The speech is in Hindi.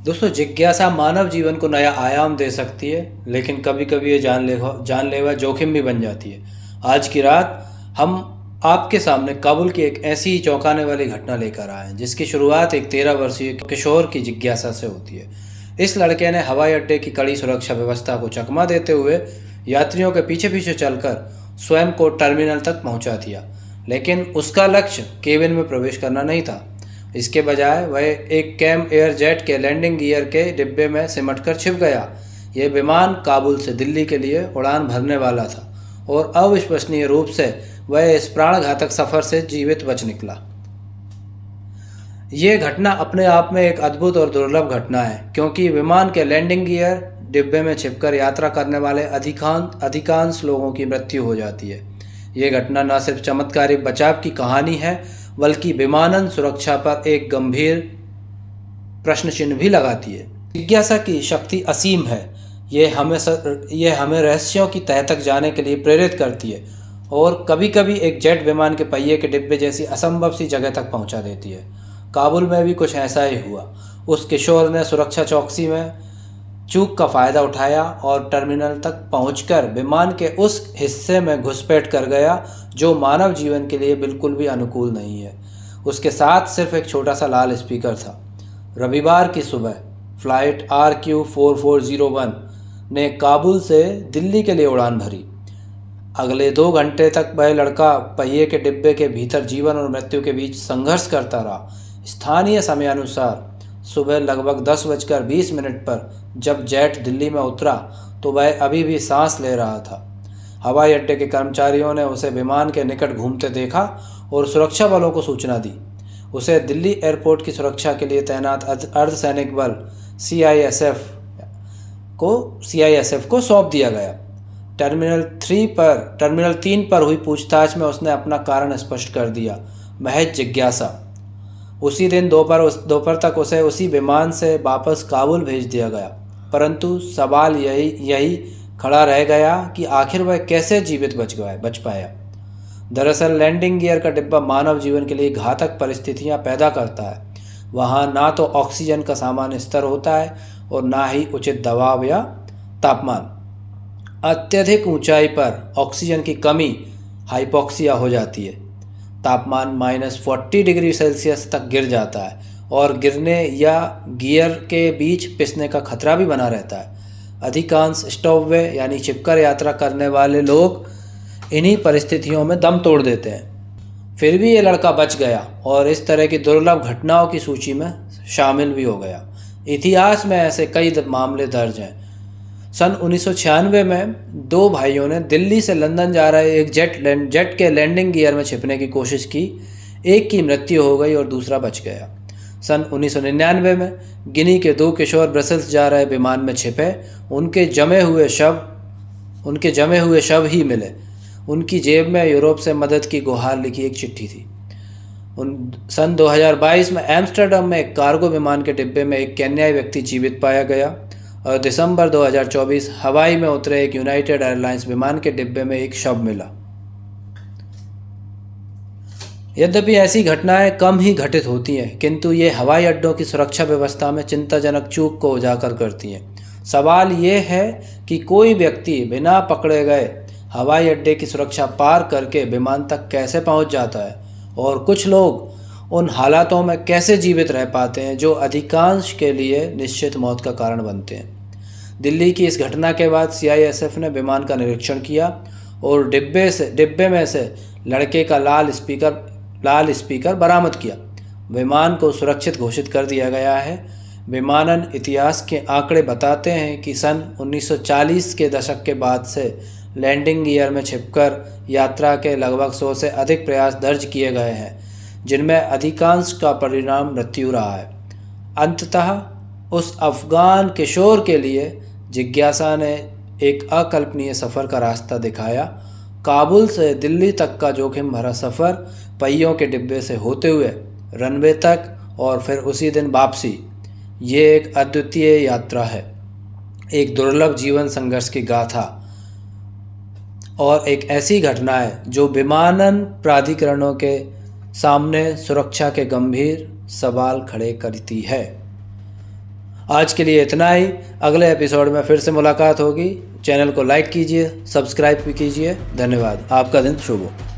दोस्तों, जिज्ञासा मानव जीवन को नया आयाम दे सकती है, लेकिन कभी कभी ये जानलेवा जोखिम भी बन जाती है। आज की रात हम आपके सामने काबुल की एक ऐसी ही चौंकाने वाली घटना लेकर आए हैं, जिसकी शुरुआत एक 13 वर्षीय किशोर की जिज्ञासा से होती है। इस लड़के ने हवाई अड्डे की कड़ी सुरक्षा व्यवस्था को चकमा देते हुए यात्रियों के पीछे पीछे चलकर स्वयं को टर्मिनल तक पहुंचा दिया, लेकिन उसका लक्ष्य केबिन में प्रवेश करना नहीं था। इसके बजाय वह एक कैम एयर जेट के लैंडिंग गियर के डिब्बे में सिमटकर छिप गया। यह विमान काबुल से दिल्ली के लिए उड़ान भरने वाला था और अविश्वसनीय रूप से वह इस प्राणघातक सफर से जीवित बच निकला। ये घटना अपने आप में एक अद्भुत और दुर्लभ घटना है, क्योंकि विमान के लैंडिंग गियर डिब्बे में छिपकर यात्रा करने वाले अधिकांश लोगों की मृत्यु हो जाती है। ये घटना न सिर्फ चमत्कारिक बचाव की कहानी है, बल्कि विमानन सुरक्षा पर एक गंभीर प्रश्न चिन्ह भी लगाती है। जिज्ञासा की शक्ति असीम है। ये हमें रहस्यों की तह तक जाने के लिए प्रेरित करती है और कभी कभी एक जेट विमान के पहिए के डिब्बे जैसी असंभव सी जगह तक पहुंचा देती है। काबुल में भी कुछ ऐसा ही हुआ। उस किशोर ने सुरक्षा चौकसी में चूक का फ़ायदा उठाया और टर्मिनल तक पहुंचकर विमान के उस हिस्से में घुसपैठ कर गया जो मानव जीवन के लिए बिल्कुल भी अनुकूल नहीं है। उसके साथ सिर्फ एक छोटा सा लाल स्पीकर था। रविवार की सुबह फ़्लाइट RQ4401 ने काबुल से दिल्ली के लिए उड़ान भरी। अगले 2 घंटे तक वह लड़का पहिए के डिब्बे के भीतर जीवन और मृत्यु के बीच संघर्ष करता रहा। स्थानीय समयानुसार सुबह लगभग 10:20 पर जब जेट दिल्ली में उतरा तो वह अभी भी सांस ले रहा था। हवाई अड्डे के कर्मचारियों ने उसे विमान के निकट घूमते देखा और सुरक्षा बलों को सूचना दी। उसे दिल्ली एयरपोर्ट की सुरक्षा के लिए तैनात अर्धसैनिक बल CISF को सौंप दिया गया। टर्मिनल 3 पर हुई पूछताछ में उसने अपना कारण स्पष्ट कर दिया, महज जिज्ञासा। उसी दिन दोपहर तक उसे उसी विमान से वापस काबुल भेज दिया गया, परंतु सवाल यही खड़ा रह गया कि आखिर वह कैसे जीवित बच पाया। दरअसल लैंडिंग गियर का डिब्बा मानव जीवन के लिए घातक परिस्थितियां पैदा करता है। वहाँ ना तो ऑक्सीजन का सामान्य स्तर होता है और ना ही उचित दबाव या तापमान। अत्यधिक ऊंचाई पर ऑक्सीजन की कमी हाइपोक्सिया हो जाती है। तापमान -40 डिग्री सेल्सियस तक गिर जाता है और गिरने या गियर के बीच पिसने का खतरा भी बना रहता है। अधिकांश स्टॉपवे यानी छिपकर यात्रा करने वाले लोग इन्हीं परिस्थितियों में दम तोड़ देते हैं। फिर भी ये लड़का बच गया और इस तरह की दुर्लभ घटनाओं की सूची में शामिल भी हो गया। इतिहास में ऐसे कई मामले दर्ज हैं। सन 1996 में 2 भाइयों ने दिल्ली से लंदन जा रहे एक जेट के लैंडिंग गियर में छिपने की कोशिश की। एक की मृत्यु हो गई और दूसरा बच गया। सन 1999 में गिनी के 2 किशोर ब्रसेल्स जा रहे विमान में छिपे। उनके जमे हुए शव ही मिले। उनकी जेब में यूरोप से मदद की गुहार लिखी एक चिट्ठी थी। सन 2022 में एम्स्टर्डम में एक कार्गो विमान के डिब्बे में एक केन्याई व्यक्ति जीवित पाया गया और दिसंबर 2024 हवाई में उतरे एक यूनाइटेड एयरलाइंस विमान के डिब्बे में एक शव मिला। यद्यपि ऐसी घटनाएं कम ही घटित होती हैं, किंतु ये हवाई अड्डों की सुरक्षा व्यवस्था में चिंताजनक चूक को उजागर करती हैं। सवाल ये है कि कोई व्यक्ति बिना पकड़े गए हवाई अड्डे की सुरक्षा पार करके विमान तक कैसे पहुंच जाता है और कुछ लोग उन हालातों में कैसे जीवित रह पाते हैं जो अधिकांश के लिए निश्चित मौत का कारण बनते हैं। दिल्ली की इस घटना के बाद CISF ने विमान का निरीक्षण किया और डिब्बे में से लड़के का लाल स्पीकर बरामद किया। विमान को सुरक्षित घोषित कर दिया गया है। विमानन इतिहास के आंकड़े बताते हैं कि सन 1940 के दशक के बाद से लैंडिंग गियर में छिपकर यात्रा के लगभग 100 से अधिक प्रयास दर्ज किए गए हैं, जिनमें अधिकांश का परिणाम मृत्यु रहा है। अंततः उस अफगान किशोर के लिए जिज्ञासा ने एक अकल्पनीय सफ़र का रास्ता दिखाया। काबुल से दिल्ली तक का जोखिम भरा सफ़र, पहियों के डिब्बे से होते हुए रनवे तक और फिर उसी दिन वापसी, ये एक अद्वितीय यात्रा है, एक दुर्लभ जीवन संघर्ष की गाथा और एक ऐसी घटना है जो विमानन प्राधिकरणों के सामने सुरक्षा के गंभीर सवाल खड़े करती है। आज के लिए इतना ही। अगले एपिसोड में फिर से मुलाकात होगी। चैनल को लाइक कीजिए, सब्सक्राइब भी कीजिए। धन्यवाद। आपका दिन शुभ हो।